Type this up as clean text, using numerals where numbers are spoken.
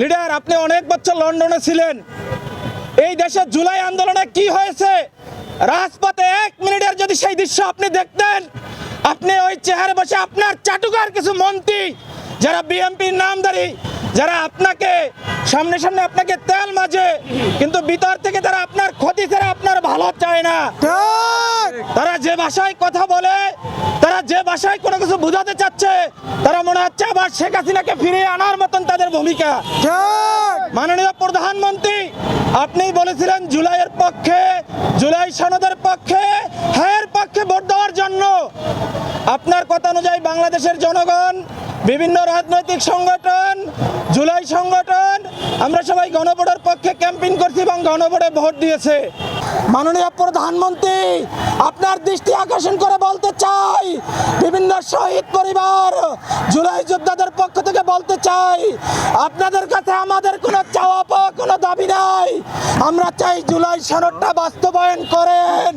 Leader, আপনি অনেক বছর লন্ডনে ছিলেন। এই দেশের জুলাই আন্দোলনে কি হয়েছে রাজপথে 1 মিনিটের যদি সেই দৃশ্য আপনি দেখতেন, আপনি ওই চেহারে বসে আপনার চাটুকার কিছু মন্ত্রী যারা বিএনপির নামধারী, যারা আপনাকে সামনে সামনে আপনাকে তেল মাজে, কিন্তু ভিতর থেকে তারা আপনার ক্ষতি ছাড়া আপনার ভালো চায় না। তারা যে ভাষায় কথা বলে, তারা যে ভাষায় কোনো কিছু বোঝাতে চাচ্ছে, তারা মনে হচ্ছে আবার শেখ হাসিনাকে ফিরিয়ে আনার মতন তাদের ভূমিকা। মাননীয় প্রধানমন্ত্রী, আপনি বলেছিলেন জুলাইয়ের পক্ষে, জুলাই সনদের পক্ষে, হ্যাঁ পক্ষে ভোট দেওয়ার জন্য। আপনার কথা অনুযায়ী বাংলাদেশের জনগণ, বিভিন্ন রাজনৈতিক সংগঠন, জুলাই সংগঠন, আমরা সবাই গণভোটের পক্ষে ক্যাম্পেইন করছি এবং গণভোটে ভোট দিয়েছে। মাননীয় প্রধানমন্ত্রী, আপনার দৃষ্টি আকর্ষণ করে বলতে চাই, বিভিন্ন শহীদ পরিবার, জুলাই যোদ্ধাদের পক্ষ থেকে বলতে চাই, আপনাদের কাছে আমাদের কোনো চাওয়া পাওয়া, কোনো দাবি নাই। আমরা চাই জুলাই সনদটা বাস্তবায়ন করেন।